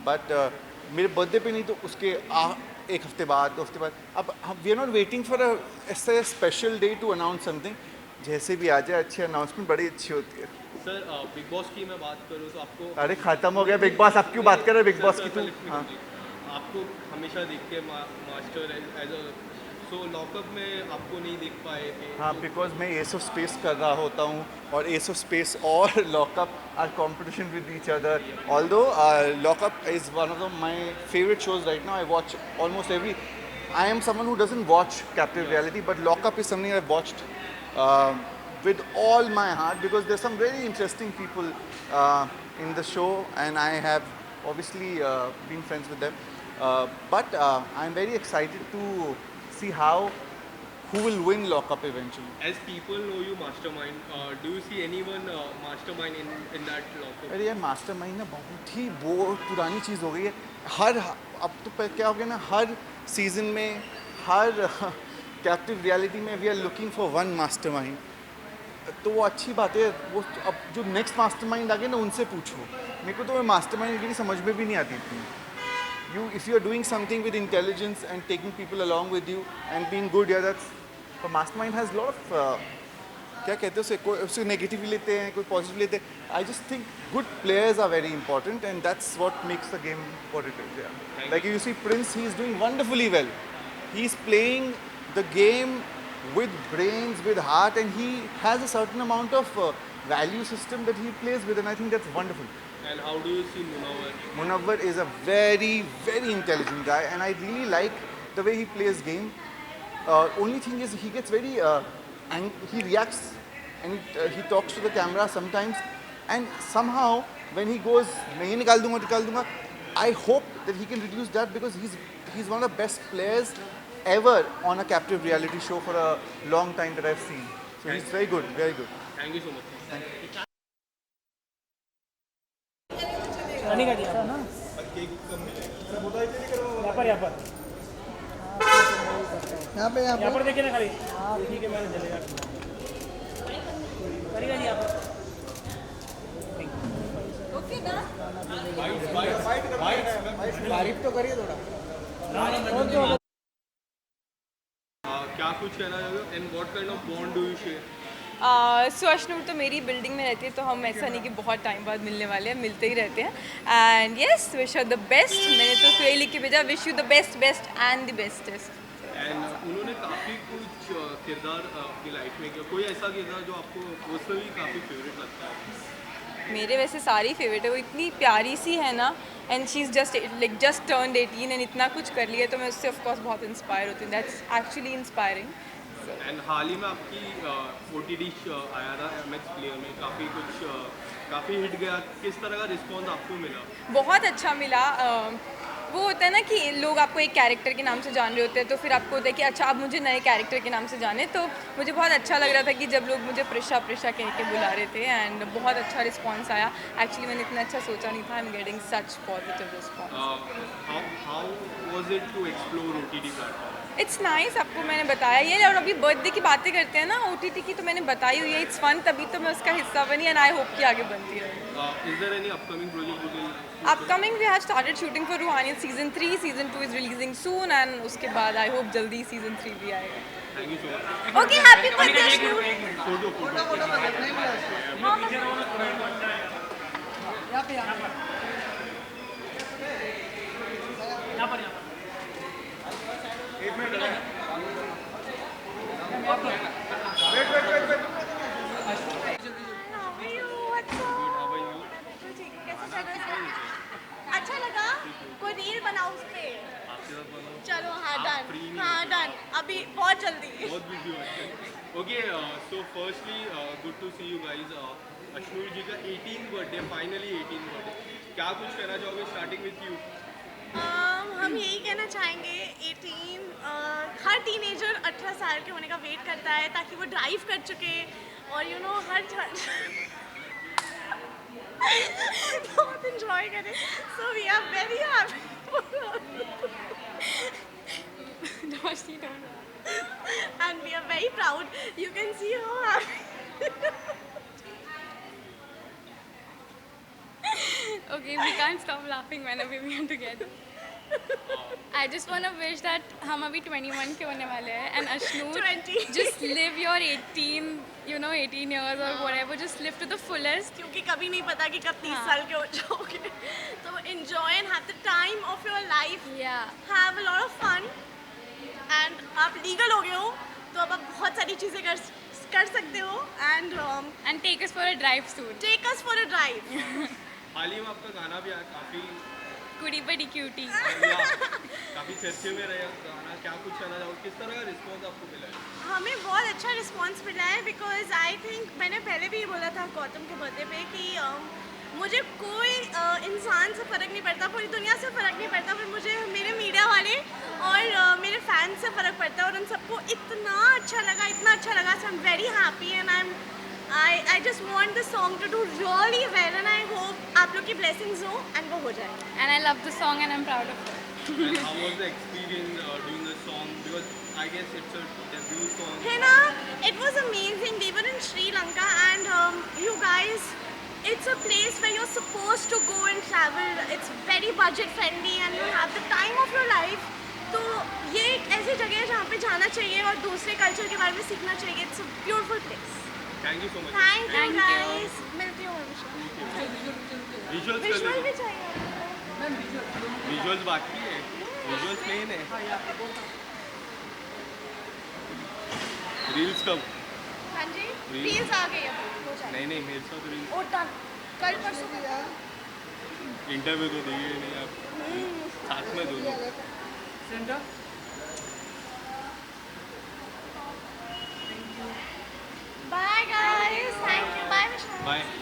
[SPEAKER 19] But मेरे birthday पे नहीं तो उसके एक हफ्ते बाद, 2 हफ्ते बाद. अब we are not waiting for a special day to announce something. जैसे भी आ जाए अच्छी announcement बड़ी अच्छी होती है.
[SPEAKER 3] सर बिग बॉस की मैं बात करूँ तो आपको
[SPEAKER 19] अरे खत्म हो गया बिग बॉस. आप क्यों बात कर रहे हो बिग बॉस की? तू हाँ
[SPEAKER 3] आपको हमेशा देखते हैं master as a, so Lock Upp में आपको नहीं देख पाए थे.
[SPEAKER 19] हाँ, बिकॉज मैं एस ऑफ स्पेस कर रहा होता हूँ और एस ऑफ स्पेस और Lock Upp are competition with each other. Although Lock Upp is one of my favourite shows right now. I watch almost every. I am someone who doesn't watch captive reality, but Lock Upp is something I watched with all my heart because there's some very interesting people in the show and I have obviously been friends with them. But I'm very excited to see who will win lockup eventually.
[SPEAKER 3] As people know you mastermind, do you see anyone mastermind in that lockup?
[SPEAKER 19] अरे यार mastermind ना बहुत ही पुरानी चीज़ हो गई है. अब तो क्या हो गया ना, हर सीजन में हर कैप्टिव रियलिटी में we are looking for one mastermind. तो वो अच्छी बात है. वो अब जो नेक्स्ट मास्टरमाइंड आ गए ना उनसे पूछो. मेरे को तो वो मास्टरमाइंड की समझ में भी नहीं आती थी. If you are doing something with intelligence and taking people along with you and being good, या that's mastermind has lot of क्या कहते हैं उसे नेगेटिव भी लेते हैं, कोई पॉजिटिव लेते हैं. I just think good players are very important and that's what makes the game what it is. Like you see Prince, he is doing wonderfully well. He is playing the game with brains, with heart, and he has a certain amount of value system that he plays with, and I think that's wonderful.
[SPEAKER 3] And how do you see Munawar?
[SPEAKER 19] Munawar is a very, very intelligent guy, and I really like the way he plays game. Only thing is he gets very, he reacts and he talks to the camera sometimes, and somehow when he goes, मैं ये निकाल दूँगा, I hope that he can reduce that because he's one of the best players ever on a captive reality show for a long time that I've seen. So he's very good, very good.
[SPEAKER 3] Thank you so much.
[SPEAKER 19] Thank you.
[SPEAKER 2] यहाँ पर
[SPEAKER 1] देखिए ना खाली. ठीक है, मैंने चलेगा. करेगा जी यहाँ पर.
[SPEAKER 7] ओके ना.
[SPEAKER 2] तारीफ तो करिए थोड़ा.
[SPEAKER 3] क्या कुछ कहना चाहोगे and what kind of bond do you share?
[SPEAKER 20] So Ashnoor तो मेरी बिल्डिंग में रहती है, तो हम ऐसा नहीं कि बहुत टाइम बाद मिलने वाले हैं, मिलते ही रहते हैं. And yes, wish you the best. मैंने तो यही लिख के भेजा, wish you the best and the bestest.
[SPEAKER 3] And उन्होंने काफ़ी कुछ किरदार अपनी लाइफ में किया. कोई ऐसा किरदार जो आपको पर्सनली काफ़ी फेवरेट लगता है?
[SPEAKER 20] मेरे वैसे सारी फेवरेट है. वो इतनी प्यारी सी है ना, and she is just turned 18 and इतना कुछ कर लिया, तो मैं उससे ऑफकोर्स बहुत इंस्पायर होती हूँ. That's actually inspiring.
[SPEAKER 3] एंड हाल ही में आपकी OTT आया था MX प्लेयर में, काफ़ी हिट गया. किस तरह का रिस्पॉन्स आपको मिला?
[SPEAKER 20] बहुत अच्छा मिला. वो होता है ना कि लोग आपको एक कैरेक्टर के नाम से जान रहे होते हैं, तो फिर आपको होता है कि अच्छा आप मुझे नए कैरेक्टर के नाम से जाने. तो मुझे बहुत अच्छा लग रहा था कि जब लोग मुझे प्रिशा कह के बुला रहे थे, एंड बहुत अच्छा रिस्पांस आया. एक्चुअली मैंने इतना अच्छा सोचा नहीं था. I am getting such positive response.
[SPEAKER 3] How was it to explore OTT platform?
[SPEAKER 20] It's nice. आपको मैंने बताया ये, और अभी बर्थडे की बातें करते हैं ना, OTT की तो मैंने बताई हुई है. इट्स फन, तभी तो मैं उसका हिस्सा बनी, एंड आई होप कि आगे बनती रहे.
[SPEAKER 3] Is there any upcoming project?
[SPEAKER 20] Upcoming, we have started shooting for Ruhaniat season 3. Season 2 is releasing soon, and उसके बाद I hope जल्दी season 3 भी आएगा.
[SPEAKER 3] Thank you so much.
[SPEAKER 20] Okay, happy birthday Ashnoor.
[SPEAKER 7] अच्छा लगा. कोई रील बनाओ उस पे. चलो हाँ डन. अभी बहुत जल्दी.
[SPEAKER 3] बहुत बिजी हो. Okay, so firstly good to see you guys. Ashnoor ji का 18th birthday, finally 18th birthday. क्या कुछ कहना चाहोगे स्टार्टिंग विथ यू?
[SPEAKER 7] हम यही कहना चाहेंगे 18 हर टीनेजर 18 साल के होने का वेट करता है ताकि वो ड्राइव कर चुके और यू नो हर बहुत इंजॉय करें. So we are very happy. And we are very proud. You can see how happy.
[SPEAKER 21] Okay, we can't stop laughing whenever we are together. I just want to wish that हम अभी 21 के होने वाले हैं and Ashnur
[SPEAKER 7] 20.
[SPEAKER 21] just live your 18 years or whatever, just live to the fullest.
[SPEAKER 7] क्योंकि कभी नहीं पता कि कब 30 साल के हो जाओगे. तो enjoy and have the time of your life.
[SPEAKER 21] Yeah.
[SPEAKER 7] Have a lot of fun. And आप legal हो गए हो तो अब आप बहुत सारी चीज़ें कर सकते हो
[SPEAKER 21] and take us for a drive soon.
[SPEAKER 7] Take us for a drive.
[SPEAKER 3] हाल ही में आपका गाना भी आया, काफ़ी
[SPEAKER 21] कुड़ी बड़ी क्यूटी.
[SPEAKER 3] काफ़ी चर्चे में रहा गाना. क्या कुछ कहना चाहोगे, किस तरह का रिस्पॉन्स आपको मिला है?
[SPEAKER 7] हमें बहुत अच्छा रिस्पॉन्स मिला है बिकॉज आई थिंक मैंने पहले भी ये बोला था गौतम के बर्थडे पे कि मुझे कोई इंसान से फ़र्क नहीं पड़ता, पूरी दुनिया से फ़र्क नहीं पड़ता, पर मुझे मेरे मीडिया वाले और मेरे फैंस से फ़र्क पड़ता है और उन सबको इतना अच्छा लगा. So I am very happy and I just want the song to do really well and I hope आप लोग की blessings हो and वो हो जाए.
[SPEAKER 21] And I love the song and I'm proud of it.
[SPEAKER 3] And how was the experience doing the song? Because I guess it's a debut song.
[SPEAKER 7] है ना? It was amazing. We were in Sri Lanka and you guys, it's a place where you're supposed to go and travel. It's very budget friendly and you have the time of your life. तो ये एक ऐसी जगह है जहाँ पे जाना चाहिए और दूसरे कल्चर के बारे में सीखना चाहिए. It's a beautiful place.
[SPEAKER 3] Thank you so much.
[SPEAKER 7] Thank you guys. मिलती हूँ
[SPEAKER 3] Visuals
[SPEAKER 7] विजुअल भी चाहिए.
[SPEAKER 3] विजुअल्स बाकी है, विजुअल्स मेन है. रील्स कब?
[SPEAKER 7] हाँ जी.
[SPEAKER 3] Reels.
[SPEAKER 7] रील्स आ गई अब हो जाए.
[SPEAKER 3] नहीं मेरे साथ रील्स.
[SPEAKER 7] और कल परसों भी यार.
[SPEAKER 3] इंटरव्यू तो दिए नहीं आप, साथ में दोनों.
[SPEAKER 7] Bye guys. Thank you. Bye Vishal.
[SPEAKER 3] Bye.